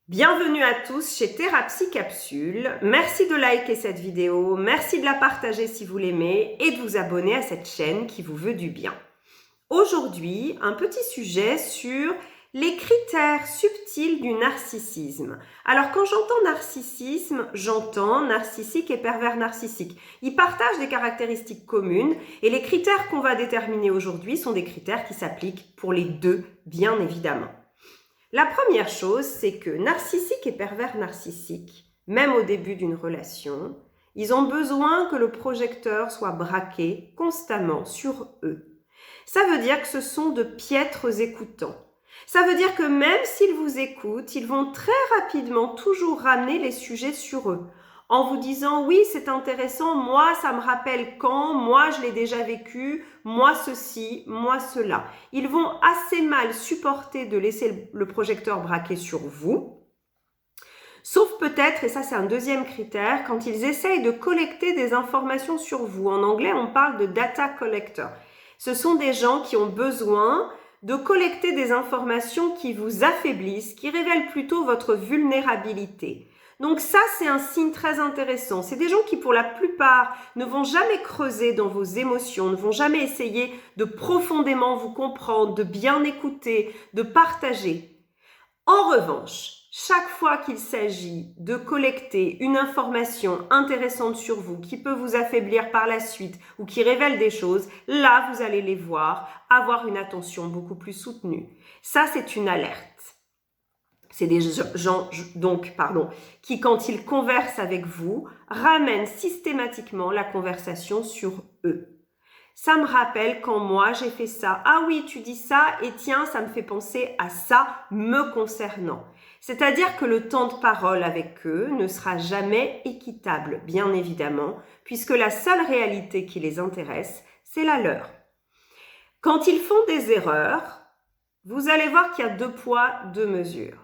Bienvenue à tous chez Thérapsie Capsule. Merci de liker cette vidéo, merci de la partager si vous l'aimez et de vous abonner à cette chaîne qui vous veut du bien. Aujourd'hui, un petit sujet sur les critères subtils du narcissisme. Alors quand j'entends narcissisme, j'entends narcissique et pervers narcissique. Ils partagent des caractéristiques communes et les critères qu'on va déterminer aujourd'hui sont des critères qui s'appliquent pour les deux, bien évidemment. La première chose, c'est que narcissique et pervers narcissique, même au début d'une relation, ils ont besoin que le projecteur soit braqué constamment sur eux. Ça veut dire que ce sont de piètres écoutants. Ça veut dire que même s'ils vous écoutent, ils vont très rapidement toujours ramener les sujets sur eux. En vous disant, oui, c'est intéressant, moi, ça me rappelle quand, moi, je l'ai déjà vécu, moi, ceci, moi, cela. Ils vont assez mal supporter de laisser le projecteur braqué sur vous, sauf peut-être, et ça c'est un deuxième critère, quand ils essayent de collecter des informations sur vous. En anglais, on parle de data collector. Ce sont des gens qui ont besoin de collecter des informations qui vous affaiblissent, qui révèlent plutôt votre vulnérabilité. Donc ça, c'est un signe très intéressant. C'est des gens qui, pour la plupart, ne vont jamais creuser dans vos émotions, ne vont jamais essayer de profondément vous comprendre, de bien écouter, de partager. En revanche, chaque fois qu'il s'agit de collecter une information intéressante sur vous, qui peut vous affaiblir par la suite ou qui révèle des choses, là, vous allez les voir, avoir une attention beaucoup plus soutenue. Ça, c'est une alerte. C'est des gens qui, quand ils conversent avec vous, ramènent systématiquement la conversation sur eux. Ça me rappelle quand moi j'ai fait ça. Ah oui, tu dis ça et tiens, ça me fait penser à ça me concernant. C'est-à-dire que le temps de parole avec eux ne sera jamais équitable, bien évidemment, puisque la seule réalité qui les intéresse, c'est la leur. Quand ils font des erreurs, vous allez voir qu'il y a 2 poids, 2 mesures.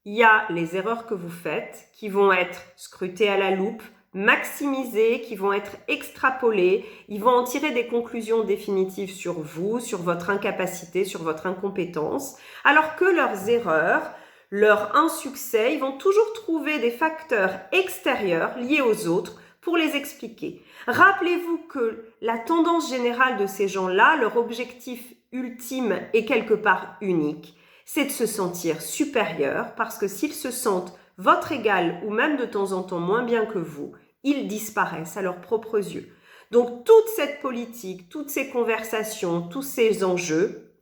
Il y a les erreurs que vous faites qui vont être scrutées à la loupe, maximisées, qui vont être extrapolées. Ils vont en tirer des conclusions définitives sur vous, sur votre incapacité, sur votre incompétence. Alors que leurs erreurs, leur insuccès, ils vont toujours trouver des facteurs extérieurs liés aux autres pour les expliquer. Rappelez-vous que la tendance générale de ces gens-là, leur objectif ultime est quelque part unique. C'est de se sentir supérieur parce que s'ils se sentent votre égal ou même de temps en temps moins bien que vous, ils disparaissent à leurs propres yeux. Donc toute cette politique, toutes ces conversations, tous ces enjeux,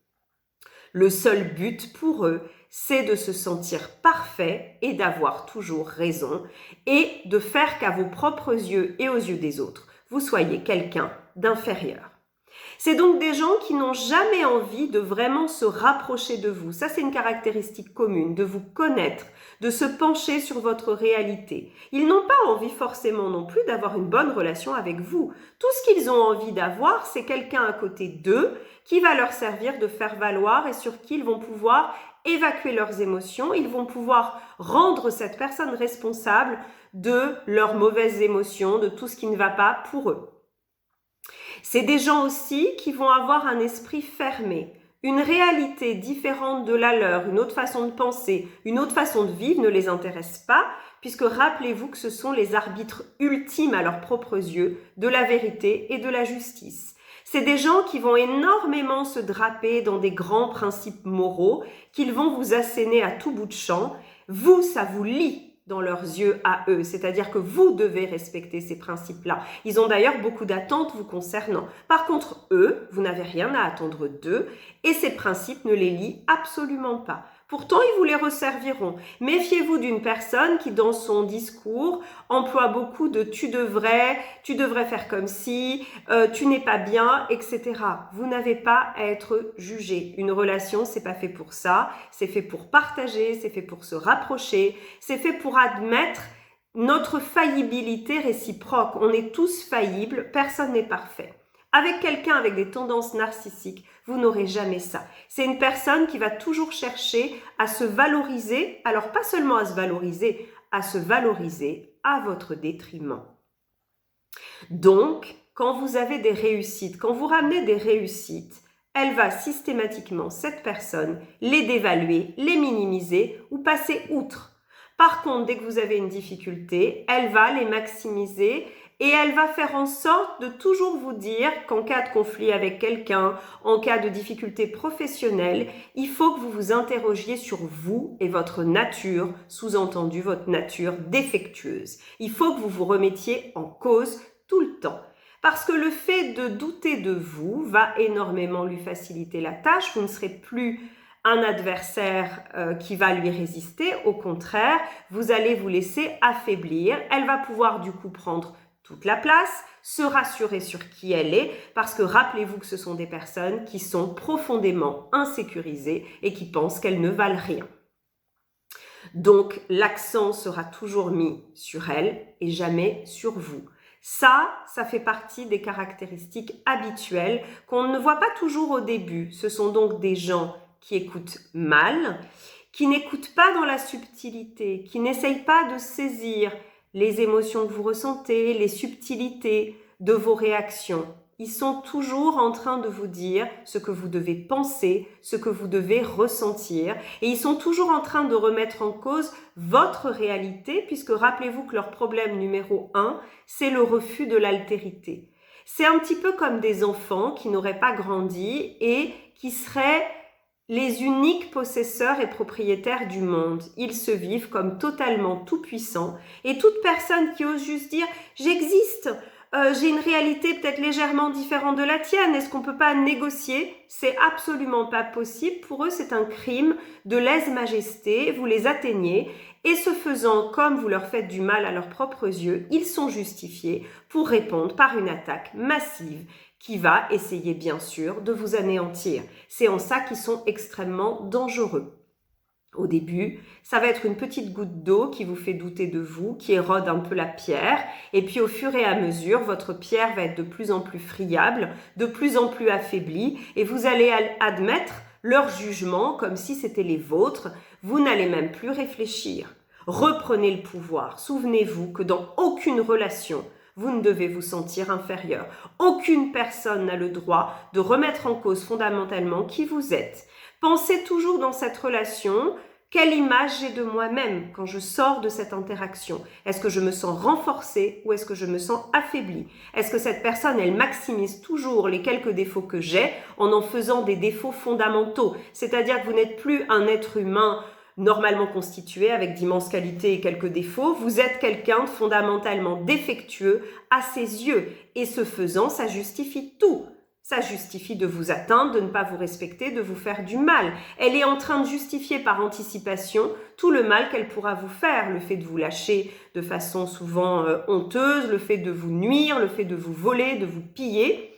le seul but pour eux, c'est de se sentir parfait et d'avoir toujours raison et de faire qu'à vos propres yeux et aux yeux des autres, vous soyez quelqu'un d'inférieur. C'est donc des gens qui n'ont jamais envie de vraiment se rapprocher de vous. Ça, c'est une caractéristique commune, de vous connaître, de se pencher sur votre réalité. Ils n'ont pas envie forcément non plus d'avoir une bonne relation avec vous. Tout ce qu'ils ont envie d'avoir, c'est quelqu'un à côté d'eux qui va leur servir de faire valoir et sur qui ils vont pouvoir évacuer leurs émotions. Ils vont pouvoir rendre cette personne responsable de leurs mauvaises émotions, de tout ce qui ne va pas pour eux. C'est des gens aussi qui vont avoir un esprit fermé, une réalité différente de la leur, une autre façon de penser, une autre façon de vivre ne les intéresse pas, puisque rappelez-vous que ce sont les arbitres ultimes à leurs propres yeux de la vérité et de la justice. C'est des gens qui vont énormément se draper dans des grands principes moraux, qu'ils vont vous asséner à tout bout de champ. Vous, ça vous lie dans leurs yeux à eux, c'est-à-dire que vous devez respecter ces principes-là. Ils ont d'ailleurs beaucoup d'attentes vous concernant. Par contre, eux, vous n'avez rien à attendre d'eux et ces principes ne les lient absolument pas. Pourtant, ils vous les resserviront. Méfiez-vous d'une personne qui, dans son discours, emploie beaucoup de « tu devrais faire comme si, tu n'es pas bien », etc. Vous n'avez pas à être jugé. Une relation, c'est pas fait pour ça. C'est fait pour partager, c'est fait pour se rapprocher, c'est fait pour admettre notre faillibilité réciproque. On est tous faillibles, personne n'est parfait. Avec quelqu'un avec des tendances narcissiques, vous n'aurez jamais ça. C'est une personne qui va toujours chercher à se valoriser, alors pas seulement à se valoriser à votre détriment. Donc, quand vous avez des réussites, quand vous ramenez des réussites, elle va systématiquement, cette personne, les dévaluer, les minimiser ou passer outre. Par contre, dès que vous avez une difficulté, elle va les maximiser et elle va faire en sorte de toujours vous dire qu'en cas de conflit avec quelqu'un, en cas de difficulté professionnelle, il faut que vous vous interrogiez sur vous et votre nature, sous-entendu votre nature défectueuse. Il faut que vous vous remettiez en cause tout le temps. Parce que le fait de douter de vous va énormément lui faciliter la tâche. Vous ne serez plus un adversaire qui va lui résister. Au contraire, vous allez vous laisser affaiblir. Elle va pouvoir du coup prendre toute la place, se rassurer sur qui elle est, parce que rappelez-vous que ce sont des personnes qui sont profondément insécurisées et qui pensent qu'elles ne valent rien. Donc, l'accent sera toujours mis sur elle et jamais sur vous. Ça fait partie des caractéristiques habituelles qu'on ne voit pas toujours au début. Ce sont donc des gens qui écoutent mal, qui n'écoutent pas dans la subtilité, qui n'essayent pas de saisir les émotions que vous ressentez, les subtilités de vos réactions. Ils sont toujours en train de vous dire ce que vous devez penser, ce que vous devez ressentir. Et ils sont toujours en train de remettre en cause votre réalité, puisque rappelez-vous que leur problème numéro 1, c'est le refus de l'altérité. C'est un petit peu comme des enfants qui n'auraient pas grandi et qui seraient les uniques possesseurs et propriétaires du monde. Ils se vivent comme totalement tout-puissants et toute personne qui ose juste dire « j'existe », j'ai une réalité peut-être légèrement différente de la tienne, est-ce qu'on peut pas négocier? C'est absolument pas possible. Pour eux, c'est un crime de lèse-majesté. Vous les atteignez et ce faisant, comme vous leur faites du mal à leurs propres yeux, ils sont justifiés pour répondre par une attaque massive qui va essayer bien sûr de vous anéantir. C'est en ça qu'ils sont extrêmement dangereux. Au début, ça va être une petite goutte d'eau qui vous fait douter de vous, qui érode un peu la pierre. Et puis au fur et à mesure, votre pierre va être de plus en plus friable, de plus en plus affaiblie. Et vous allez admettre leur jugement comme si c'était les vôtres. Vous n'allez même plus réfléchir. Reprenez le pouvoir. Souvenez-vous que dans aucune relation, vous ne devez vous sentir inférieur. Aucune personne n'a le droit de remettre en cause fondamentalement qui vous êtes. Pensez toujours dans cette relation, quelle image j'ai de moi-même quand je sors de cette interaction? Est-ce que je me sens renforcée ou est-ce que je me sens affaiblie? Est-ce que cette personne, elle maximise toujours les quelques défauts que j'ai en faisant des défauts fondamentaux? C'est-à-dire que vous n'êtes plus un être humain normalement constitué avec d'immenses qualités et quelques défauts, vous êtes quelqu'un de fondamentalement défectueux à ses yeux. Et ce faisant, ça justifie tout. Ça justifie de vous atteindre, de ne pas vous respecter, de vous faire du mal. Elle est en train de justifier par anticipation tout le mal qu'elle pourra vous faire. Le fait de vous lâcher de façon souvent honteuse, le fait de vous nuire, le fait de vous voler, de vous piller.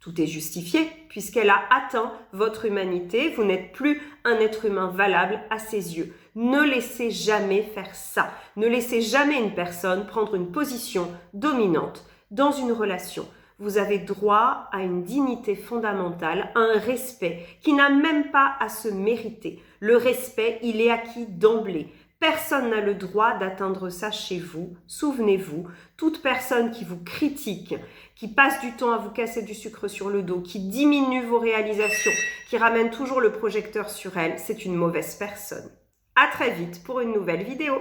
Tout est justifié puisqu'elle a atteint votre humanité. Vous n'êtes plus un être humain valable à ses yeux. Ne laissez jamais faire ça. Ne laissez jamais une personne prendre une position dominante dans une relation. Vous avez droit à une dignité fondamentale, à un respect qui n'a même pas à se mériter. Le respect, il est acquis d'emblée. Personne n'a le droit d'atteindre ça chez vous. Souvenez-vous, toute personne qui vous critique, qui passe du temps à vous casser du sucre sur le dos, qui diminue vos réalisations, qui ramène toujours le projecteur sur elle, c'est une mauvaise personne. À très vite pour une nouvelle vidéo.